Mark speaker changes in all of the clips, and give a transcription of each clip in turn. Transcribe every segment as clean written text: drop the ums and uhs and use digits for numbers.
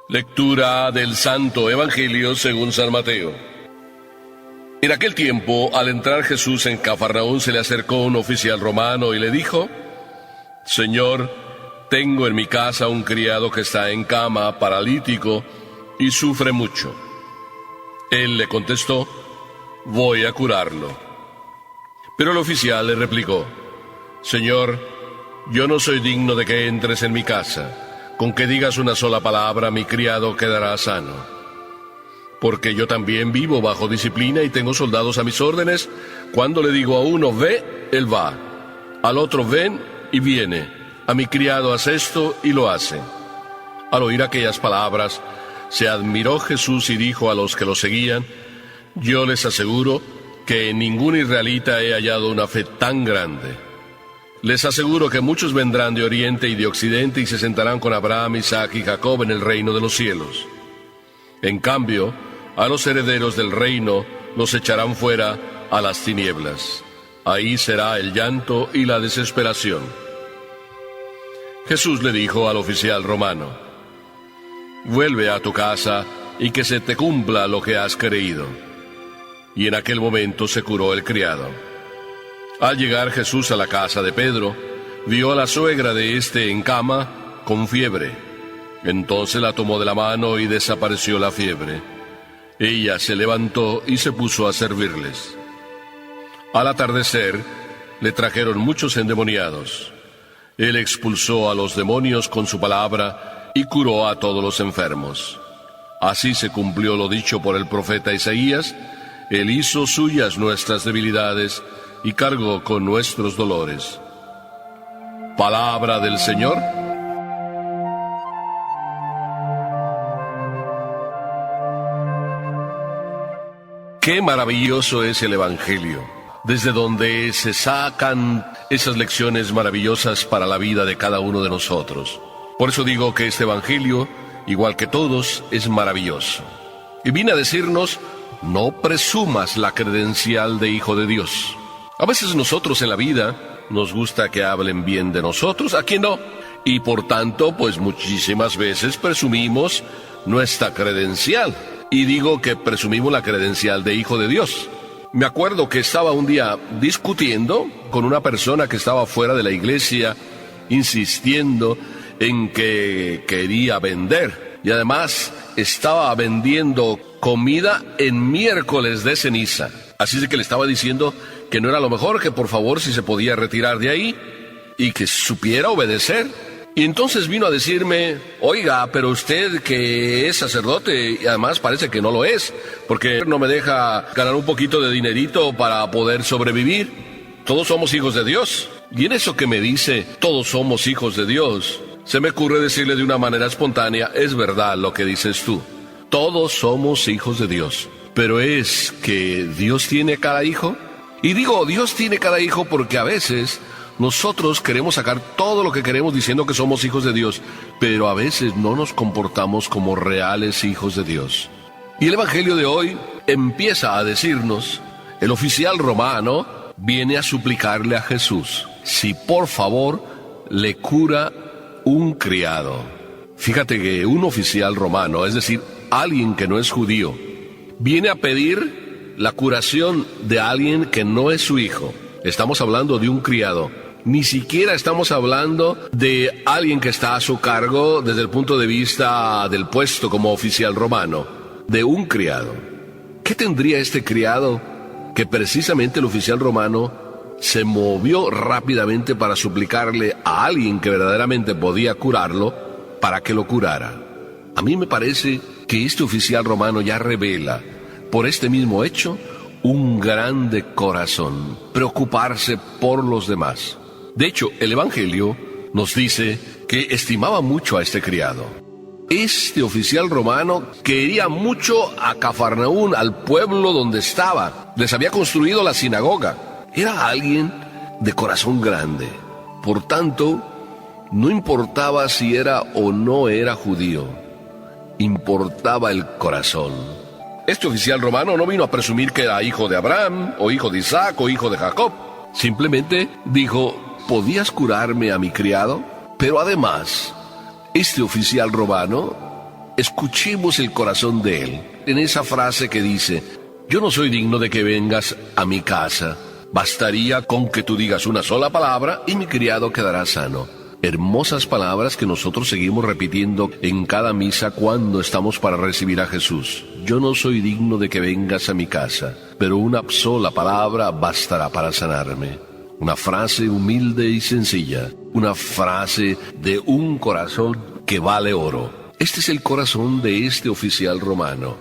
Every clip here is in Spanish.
Speaker 1: Lectura del Santo Evangelio según San Mateo. En aquel tiempo, al entrar Jesús en Cafarnaún, se le acercó un oficial romano y le dijo: Señor, tengo en mi casa un criado que está en cama, paralítico, y sufre mucho. Él le contestó: voy a curarlo. Pero el oficial le replicó: Señor, yo no soy digno de que entres en mi casa. Con que digas una sola palabra, mi criado quedará sano. Porque yo también vivo bajo disciplina y tengo soldados a mis órdenes. Cuando le digo a uno, ve, él va. Al otro, ven, y viene. A mi criado, haz esto, y lo hace. Al oír aquellas palabras, se admiró Jesús y dijo a los que lo seguían: yo les aseguro que en ningún israelita he hallado una fe tan grande. Les aseguro que muchos vendrán de oriente y de occidente y se sentarán con Abraham, Isaac y Jacob en el reino de los cielos. En cambio, a los herederos del reino los echarán fuera a las tinieblas. Ahí será el llanto y la desesperación. Jesús le dijo al oficial romano: vuelve a tu casa y que se te cumpla lo que has creído. Y en aquel momento se curó el criado. Al llegar Jesús a la casa de Pedro, vio a la suegra de éste en cama, con fiebre. Entonces la tomó de la mano y desapareció la fiebre. Ella se levantó y se puso a servirles. Al atardecer, le trajeron muchos endemoniados. Él expulsó a los demonios con su palabra y curó a todos los enfermos. Así se cumplió lo dicho por el profeta Isaías: Él hizo suyas nuestras debilidades y cargó con nuestros dolores. Palabra del Señor. Qué maravilloso es el Evangelio, desde donde se sacan esas lecciones maravillosas para la vida de cada uno de nosotros. Por eso digo que este Evangelio, igual que todos, es maravilloso. Y viene a decirnos: no presumas la credencial de hijo de Dios. A veces nosotros en la vida nos gusta que hablen bien de nosotros, ¿a quién no? Y por tanto, pues muchísimas veces presumimos nuestra credencial. Y digo que presumimos la credencial de hijo de Dios. Me acuerdo que estaba un día discutiendo con una persona que estaba fuera de la iglesia, insistiendo en que quería vender. Y además estaba vendiendo comida en miércoles de ceniza. Así es que le estaba diciendo que no era lo mejor, que por favor si se podía retirar de ahí y que supiera obedecer. Y entonces vino a decirme: oiga, pero usted que es sacerdote, y además parece que no lo es, porque no me deja ganar un poquito de dinerito para poder sobrevivir. Todos somos hijos de Dios. Y en eso que me dice, todos somos hijos de Dios, se me ocurre decirle de una manera espontánea: es verdad lo que dices tú. Todos somos hijos de Dios. Pero ¿es que Dios tiene cada hijo? Y digo Dios tiene cada hijo porque a veces nosotros queremos sacar todo lo que queremos diciendo que somos hijos de Dios, pero a veces no nos comportamos como reales hijos de Dios. Y el Evangelio de hoy empieza a decirnos: el oficial romano viene a suplicarle a Jesús si por favor le cura un criado. Fíjate que un oficial romano, es decir, alguien que no es judío, viene a pedir la curación de alguien que no es su hijo. Estamos hablando de un criado. Ni siquiera estamos hablando de alguien que está a su cargo desde el punto de vista del puesto como oficial romano. De un criado. ¿Qué tendría este criado que precisamente el oficial romano se movió rápidamente para suplicarle a alguien que verdaderamente podía curarlo para que lo curara? A mí me parece que este oficial romano ya revela, por este mismo hecho, un grande corazón, preocuparse por los demás. De hecho, el Evangelio nos dice que estimaba mucho a este criado. Este oficial romano quería mucho a Cafarnaún, al pueblo donde estaba. Les había construido la sinagoga. Era alguien de corazón grande. Por tanto, no importaba si era o no era judío. Importaba el corazón. Este oficial romano no vino a presumir que era hijo de Abraham, o hijo de Isaac, o hijo de Jacob. Simplemente dijo: ¿podías curarme a mi criado? Pero además, este oficial romano Escuchemos el corazón de Él en esa frase que dice: yo no soy digno de que vengas a mi casa. Bastaría con que tú digas una sola palabra y mi criado quedará sano. Hermosas palabras que nosotros seguimos repitiendo en cada misa cuando estamos para recibir a Jesús. Yo no soy digno de que vengas a mi casa, pero una sola palabra bastará para sanarme. Una frase humilde y sencilla, una frase de un corazón que vale oro. Este es el corazón de este oficial romano.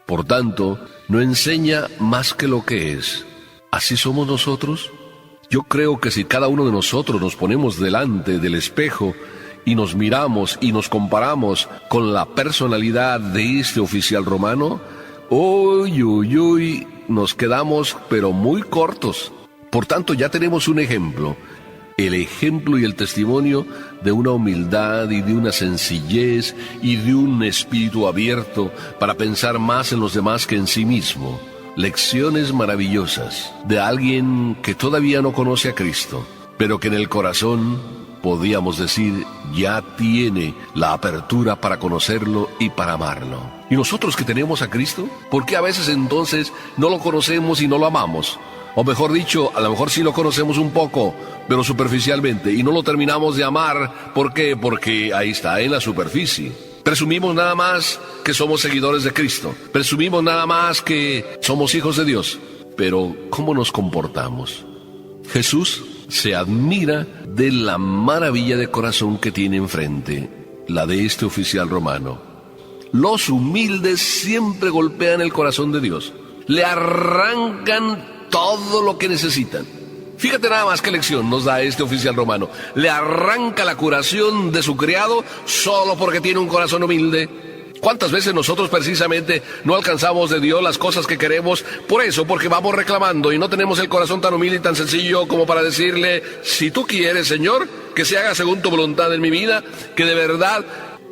Speaker 1: Por tanto, no enseña más que lo que es. ¿Así somos nosotros? Yo creo que si cada uno de nosotros nos ponemos delante del espejo y nos miramos y nos comparamos con la personalidad de este oficial romano, nos quedamos pero muy cortos. Por tanto, ya tenemos un ejemplo, el ejemplo y el testimonio de una humildad y de una sencillez y de un espíritu abierto para pensar más en los demás que en sí mismo. Lecciones maravillosas de alguien que todavía no conoce a Cristo, pero que en el corazón, podríamos decir, ya tiene la apertura para conocerlo y para amarlo. ¿Y nosotros que tenemos a Cristo? ¿Por qué a veces entonces no lo conocemos y no lo amamos? O mejor dicho, a lo mejor sí lo conocemos un poco, pero superficialmente, y no lo terminamos de amar. ¿Por qué? Porque ahí está, en la superficie. Presumimos nada más que somos seguidores de Cristo. Presumimos nada más que somos hijos de Dios. Pero, ¿cómo nos comportamos? Jesús se admira de la maravilla de corazón que tiene enfrente, la de este oficial romano. Los humildes siempre golpean el corazón de Dios. Le arrancan todo lo que necesitan. Fíjate nada más qué lección nos da este oficial romano. Le arranca la curación de su criado solo porque tiene un corazón humilde. ¿Cuántas veces nosotros precisamente no alcanzamos de Dios las cosas que queremos? Por eso, porque vamos reclamando y no tenemos el corazón tan humilde y tan sencillo como para decirle: si tú quieres, Señor, que se haga según tu voluntad en mi vida, que de verdad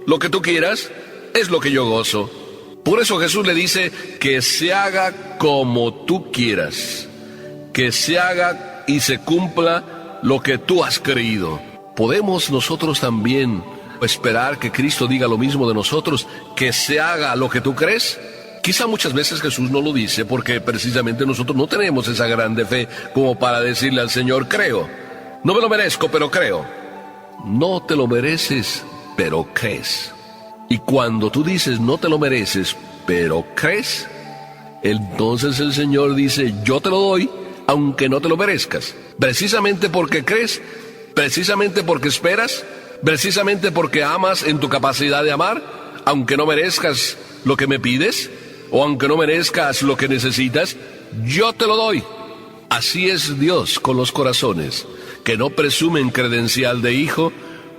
Speaker 1: lo que tú quieras es lo que yo gozo. Por eso Jesús le dice: que se haga como tú quieras, que se haga y se cumpla lo que tú has creído. ¿Podemos nosotros también esperar que Cristo diga lo mismo de nosotros, que se haga lo que tú crees? Quizá muchas veces Jesús no lo dice porque precisamente nosotros no tenemos esa grande fe como para decirle al Señor: creo, no me lo merezco, pero creo. No te lo mereces, pero crees. Y cuando tú dices no te lo mereces, pero crees, entonces el Señor dice: yo te lo doy, aunque no te lo merezcas. Precisamente porque crees, precisamente porque esperas, precisamente porque amas en tu capacidad de amar, aunque no merezcas lo que me pides, o aunque no merezcas lo que necesitas, yo te lo doy. Así es Dios con los corazones, que no presumen credencial de hijo,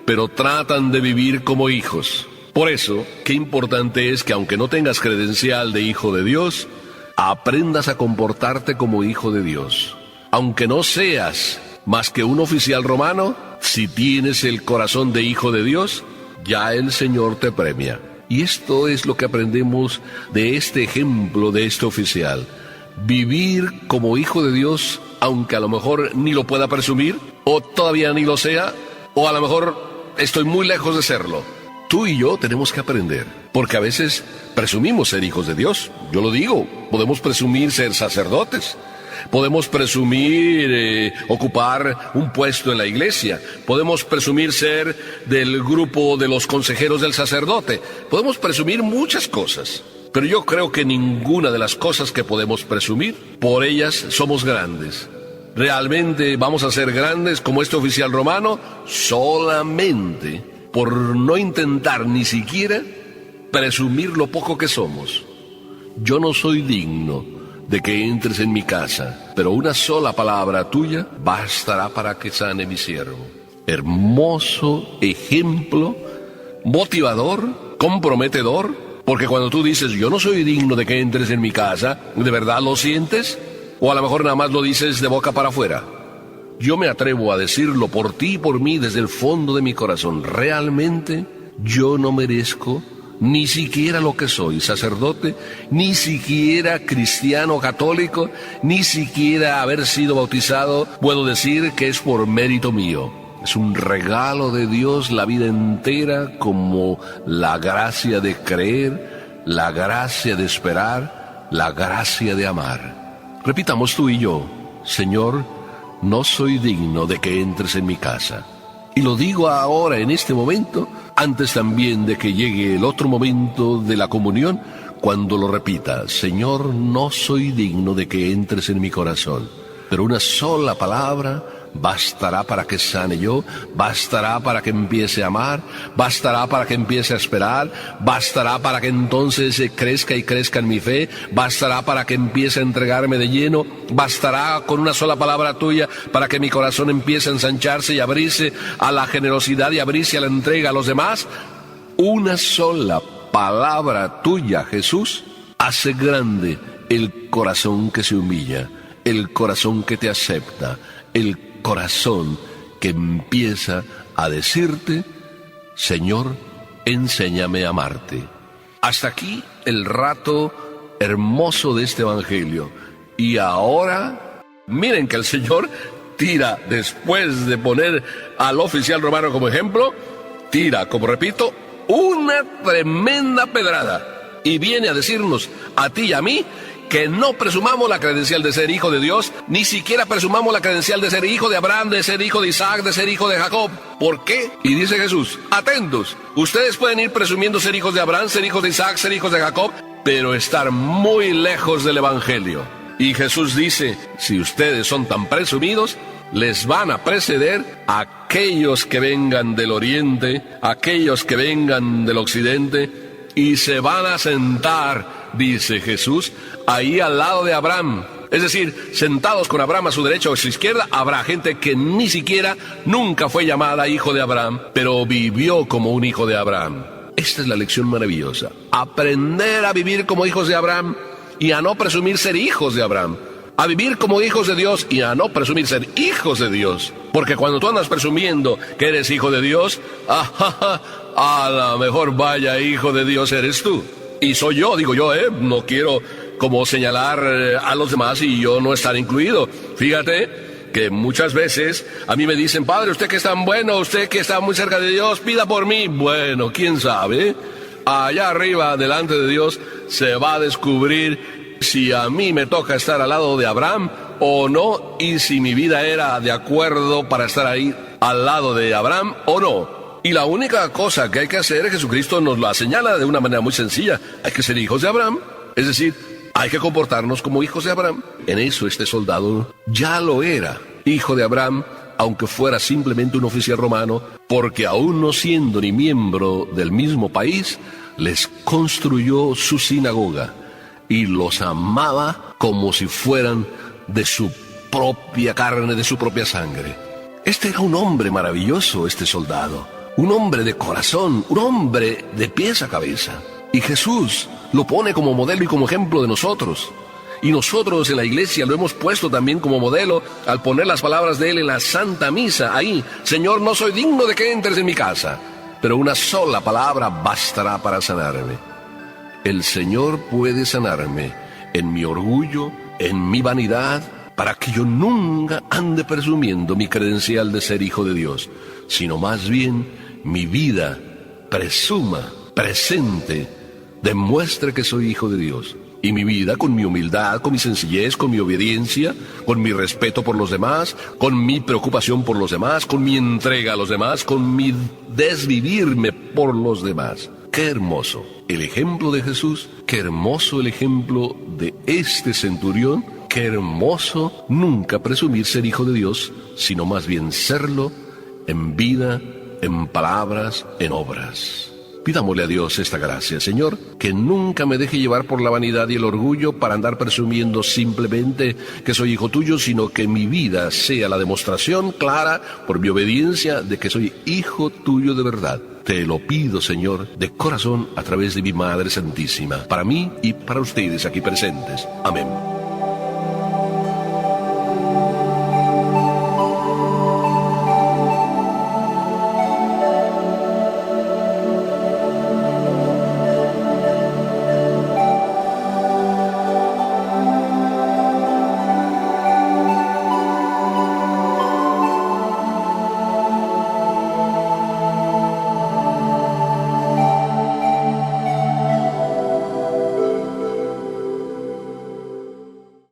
Speaker 1: pero tratan de vivir como hijos. Por eso, qué importante es que aunque no tengas credencial de hijo de Dios, aprendas a comportarte como hijo de Dios. Aunque no seas más que un oficial romano, si tienes el corazón de hijo de Dios, ya el Señor te premia. Y esto es lo que aprendemos de este ejemplo de este oficial. Vivir como hijo de Dios, aunque a lo mejor ni lo pueda presumir, o todavía ni lo sea, o a lo mejor estoy muy lejos de serlo. Tú y yo tenemos que aprender, porque a veces presumimos ser hijos de Dios. Yo lo digo, podemos presumir ser sacerdotes, podemos presumir ocupar un puesto en la iglesia, podemos presumir ser del grupo de los consejeros del sacerdote, podemos presumir muchas cosas, pero yo creo que ninguna de las cosas que podemos presumir, por ellas somos grandes. ¿Realmente vamos a ser grandes como este oficial romano? Solamente por no intentar ni siquiera presumir lo poco que somos. Yo no soy digno de que entres en mi casa, pero una sola palabra tuya bastará para que sane mi siervo. Hermoso ejemplo, motivador, comprometedor, porque cuando tú dices: yo no soy digno de que entres en mi casa, ¿de verdad lo sientes? O a lo mejor nada más lo dices de boca para afuera. Yo me atrevo a decirlo por ti y por mí desde el fondo de mi corazón. Realmente yo no merezco ni siquiera lo que soy, sacerdote, ni siquiera cristiano católico, ni siquiera haber sido bautizado. Puedo decir que es por mérito mío. Es un regalo de Dios la vida entera, como la gracia de creer, la gracia de esperar, la gracia de amar. Repitamos tú y yo: Señor, no soy digno de que entres en mi casa. Y lo digo ahora, en este momento, antes también de que llegue el otro momento de la comunión, cuando lo repita: Señor, no soy digno de que entres en mi corazón. Pero una sola palabra bastará para que sane yo, bastará para que empiece a amar, bastará para que empiece a esperar, bastará para que entonces crezca y crezca en mi fe, bastará para que empiece a entregarme de lleno, bastará con una sola palabra tuya para que mi corazón empiece a ensancharse y abrirse a la generosidad y abrirse a la entrega a los demás. Una sola palabra tuya, Jesús, hace grande el corazón que se humilla, el corazón que te acepta, el corazón que empieza a decirte: Señor, enséñame a amarte. Hasta aquí el rato hermoso de este evangelio. Y ahora, miren que el Señor tira, después de poner al oficial romano como ejemplo, tira, como repito, una tremenda pedrada. Y viene a decirnos a ti y a mí que no presumamos la credencial de ser hijo de Dios, ni siquiera presumamos la credencial de ser hijo de Abraham, de ser hijo de Isaac, de ser hijo de Jacob. ¿Por qué? Y dice Jesús: atentos, ustedes pueden ir presumiendo ser hijos de Abraham, ser hijos de Isaac, ser hijos de Jacob, pero estar muy lejos del evangelio. Y Jesús dice: si ustedes son tan presumidos, les van a preceder aquellos que vengan del oriente, aquellos que vengan del occidente, y se van a sentar, dice Jesús, ahí al lado de Abraham. Es decir, sentados con Abraham a su derecha o a su izquierda, habrá gente que ni siquiera nunca fue llamada hijo de Abraham, pero vivió como un hijo de Abraham. Esta es la lección maravillosa: aprender a vivir como hijos de Abraham y a no presumir ser hijos de Abraham. A vivir como hijos de Dios y a no presumir ser hijos de Dios. Porque cuando tú andas presumiendo que eres hijo de Dios, a la mejor vaya hijo de Dios eres tú. Y soy yo, digo yo, no quiero como señalar a los demás y yo no estar incluido. Fíjate que muchas veces a mí me dicen: Padre, usted que es tan bueno, usted que está muy cerca de Dios, pida por mí. Bueno, quién sabe, allá arriba, delante de Dios, se va a descubrir si a mí me toca estar al lado de Abraham o no, y si mi vida era de acuerdo para estar ahí al lado de Abraham o no. Y la única cosa que hay que hacer, Jesucristo nos la señala de una manera muy sencilla: hay que ser hijos de Abraham, es decir, hay que comportarnos como hijos de Abraham. En eso este soldado ya lo era, hijo de Abraham, aunque fuera simplemente un oficial romano, porque aún no siendo ni miembro del mismo país, les construyó su sinagoga y los amaba como si fueran de su propia carne, de su propia sangre. Este era un hombre maravilloso, este soldado, un hombre de corazón, un hombre de pies a cabeza. Y Jesús lo pone como modelo y como ejemplo de nosotros. Y nosotros en la iglesia lo hemos puesto también como modelo al poner las palabras de Él en la Santa Misa. Ahí: Señor, no soy digno de que entres en mi casa, pero una sola palabra bastará para sanarme. El Señor puede sanarme en mi orgullo, en mi vanidad, para que yo nunca ande presumiendo mi credencial de ser hijo de Dios, sino más bien mi vida presuma, presente, demuestre que soy hijo de Dios. Y mi vida, con mi humildad, con mi sencillez, con mi obediencia, con mi respeto por los demás, con mi preocupación por los demás, con mi entrega a los demás, con mi desvivirme por los demás. ¡Qué hermoso el ejemplo de Jesús! ¡Qué hermoso el ejemplo de este centurión! ¡Qué hermoso nunca presumir ser hijo de Dios, sino más bien serlo en vida, en palabras, en obras! Pidámosle a Dios esta gracia: Señor, que nunca me deje llevar por la vanidad y el orgullo para andar presumiendo simplemente que soy hijo tuyo, sino que mi vida sea la demostración clara, por mi obediencia, de que soy hijo tuyo de verdad. Te lo pido, Señor, de corazón, a través de mi Madre Santísima, para mí y para ustedes aquí presentes. Amén.